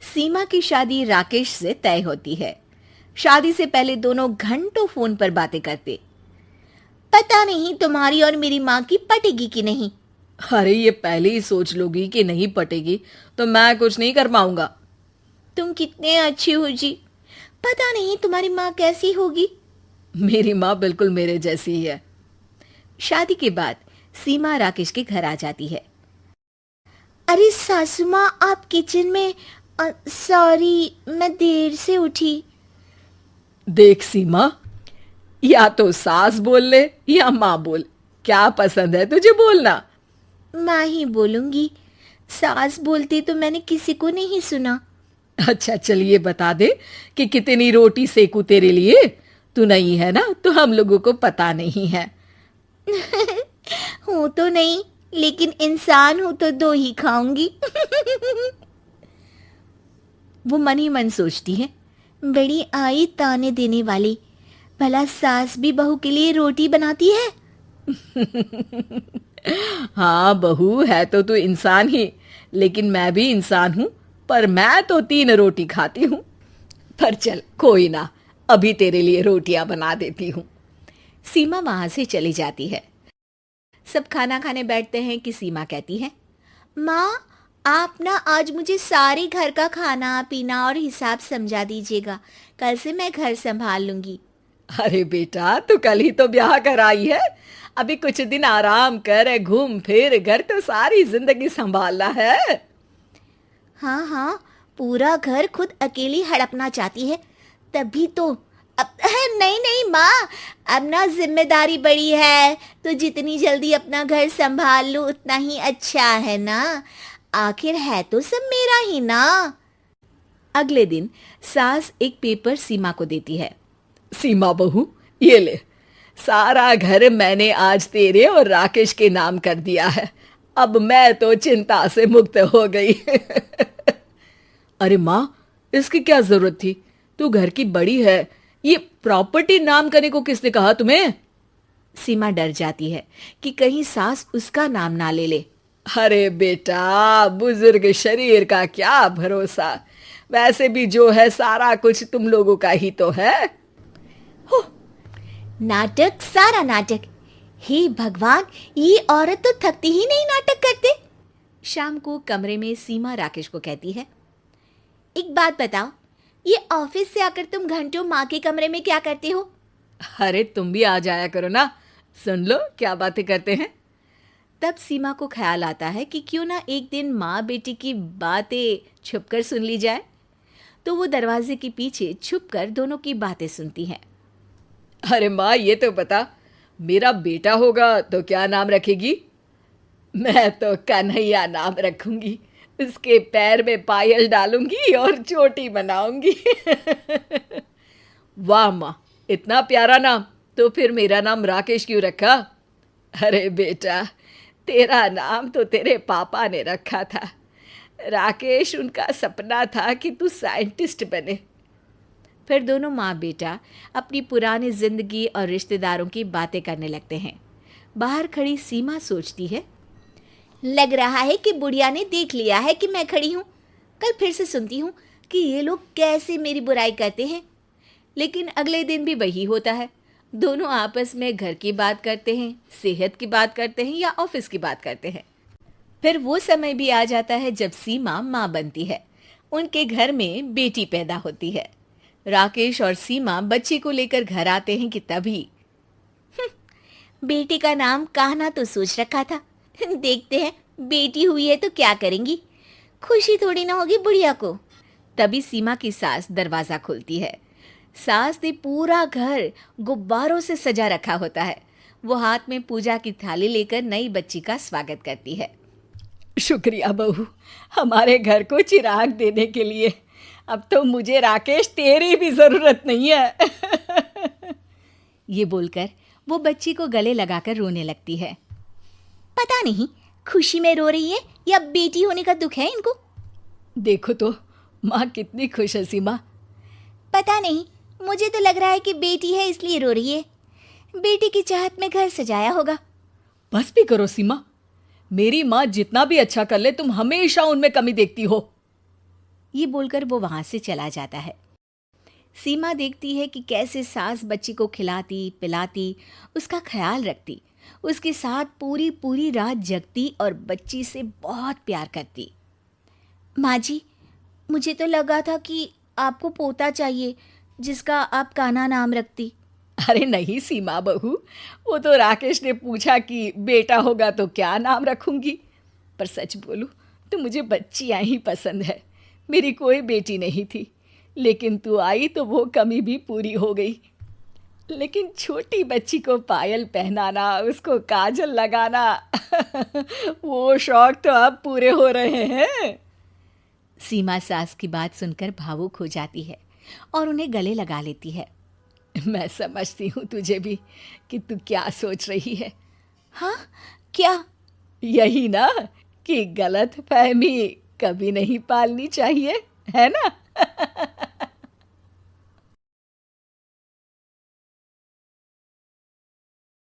सीमा की शादी राकेश से तय होती है। शादी से पहले दोनों घंटों फोन पर बातें करते। पता नहीं तुम्हारी और मेरी माँ की पटेगी कि नहीं। अरे ये पहले ही सोच लोगी कि नहीं पटेगी तो मैं कुछ नहीं कर पाऊंगा। तुम कितने अच्छी हो जी। पता नहीं तुम्हारी माँ कैसी होगी। मेरी माँ बिल्कुल मेरे जैसी ही है। शादी के बाद सीमा राकेश के घर आ जाती है। अरे सासू माँ, आप किचन में। सॉरी, मैं देर से उठी। देख सीमा, या तो सास बोल ले या माँ बोल, क्या पसंद है तुझे बोलना। माँ ही बोलूंगी। सास बोलती तो मैंने किसी को नहीं सुना। अच्छा चलिए बता दे कि कितनी रोटी सेकू तेरे लिए। तू नहीं है ना तो हम लोगों को पता नहीं है। हूं तो नहीं, लेकिन इंसान हूं तो दो ही खाऊंगी। वो मन ही मन सोचती है, बड़ी आई ताने देने वाली। भला सास भी बहू के लिए रोटी बनाती है। हाँ बहू है तो तू इंसान ही, लेकिन मैं भी इंसान हूं, पर मैं तो 3 रोटी खाती हूँ। पर चल कोई ना, अभी तेरे लिए रोटियां बना देती हूँ। सीमा वहां से चली जाती है। सब खाना खाने बैठते हैं कि सीमा कहती है, माँ आप ना आज मुझे सारे घर का खाना पीना और हिसाब समझा दीजिएगा। कल से मैं घर संभाल लूंगी। अरे बेटा, तू कल ही तो ब्याह कर आई है। अभी कुछ दिन आराम कर, घूम फिर, घर तो सारी जिंदगी संभालना है। हाँ हाँ, पूरा घर खुद अकेली हड़पना चाहती है, तभी तो। अब नहीं नहीं माँ, अब ना जिम्मेदारी बड़ी है, तो जितनी जल्दी अपना घर संभाल लूँ उतना ही अच्छा है ना। आखिर है तो सब मेरा ही ना। अगले दिन सास एक पेपर सीमा को देती है। सीमा बहू, ये ले, सारा घर मैंने आज तेरे और राकेश के नाम कर दिया है। अब मैं तो चिंता से मुक्त हो गई। अरे माँ, इसकी क्या जरूरत थी? तू घर की बड़ी है, ये प्रॉपर्टी नाम करने को किसने कहा तुम्हें? सीमा डर जाती है कि कहीं सास उसका नाम ना ले ले। अरे बेटा, बुजुर्ग शरीर का क्या भरोसा। वैसे भी जो है सारा कुछ तुम लोगों का ही तो है। नाटक, सारा नाटक। हे भगवान, ये औरत तो थकती ही नहीं नाटक करते। शाम को कमरे में सीमा राकेश को कहती है, एक बात बताओ, ये ऑफिस से आकर तुम घंटों माँ के कमरे में क्या करते हो? अरे तुम भी आ जाया करो ना, सुन लो क्या बातें करते हैं। तब सीमा को ख्याल आता है कि क्यों ना एक दिन माँ बेटी की बातें छुपकर सुन ली जाए। तो वो दरवाजे के पीछे छुपकर दोनों की बातें सुनती हैं। अरे माँ, ये तो बता, मेरा बेटा होगा तो क्या नाम रखेगी? मैं तो कन्हैया नाम रखूंगी। उसके पैर में पायल डालूंगी और चोटी बनाऊंगी। वाह माँ, इतना प्यारा नाम। तो फिर मेरा नाम राकेश क्यों रखा? अरे बेटा, तेरा नाम तो तेरे पापा ने रखा था। राकेश उनका सपना था कि तू साइंटिस्ट बने। फिर दोनों माँ बेटा अपनी पुरानी जिंदगी और रिश्तेदारों की बातें करने लगते हैं। बाहर खड़ी सीमा सोचती है, लग रहा है कि बुढ़िया ने देख लिया है कि मैं खड़ी हूँ। कल फिर से सुनती हूँ कि ये लोग कैसे मेरी बुराई करते हैं। लेकिन अगले दिन भी वही होता है। दोनों आपस में घर की बात करते हैं, सेहत की बात करते हैं या ऑफिस की बात करते हैं। फिर वो समय भी आ जाता है जब सीमा माँ बनती है। उनके घर में बेटी पैदा होती है। राकेश और सीमा बच्ची को लेकर घर आते हैं कि तभी बेटी का नाम कान्हा तो सोच रखा था, देखते हैं बेटी हुई है तो क्या करेंगी। खुशी थोड़ी ना होगी बुढ़िया को। तभी सीमा की सास दरवाजा खोलती है। सास ने पूरा घर गुब्बारों से सजा रखा होता है। वो हाथ में पूजा की थाली लेकर नई बच्ची का स्वागत करती है। शुक्रिया बहू, हमारे घर को चिराग देने के लिए। अब तो मुझे राकेश तेरी भी जरूरत नहीं है। ये बोलकर वो बच्ची को गले लगाकर रोने लगती है। पता नहीं खुशी में रो रही है या बेटी होने का दुख है इनको। देखो तो माँ कितनी खुश है सीमा। पता नहीं, मुझे तो लग रहा है कि बेटी है इसलिए रो रही है। बेटी की चाहत में घर सजाया होगा। बस भी करो सीमा, मेरी माँ जितना भी अच्छा कर ले तुम हमेशा उनमें कमी देखती हो। ये बोलकर वो वहाँ से चला जाता है। सीमा देखती है कि कैसे सास बच्ची को खिलाती पिलाती, उसका ख्याल रखती, उसके साथ पूरी पूरी रात जगती और बच्ची से बहुत प्यार करती। माँ जी, मुझे तो लगा था कि आपको पोता चाहिए जिसका आप कान्हा नाम रखती। अरे नहीं सीमा बहू, वो तो राकेश ने पूछा कि बेटा होगा तो क्या नाम रखूंगी। पर सच बोलूं तो मुझे बच्चियां ही पसंद है। मेरी कोई बेटी नहीं थी, लेकिन तू आई तो वो कमी भी पूरी हो गई। लेकिन छोटी बच्ची को पायल पहनाना, उसको काजल लगाना वो शौक तो अब पूरे हो रहे हैं। सीमा सास की बात सुनकर भावुक हो जाती है और उन्हें गले लगा लेती है। मैं समझती हूँ तुझे भी कि तू क्या सोच रही है। हाँ, क्या? यही ना कि गलत फहमी कभी नहीं पालनी चाहिए, है ना।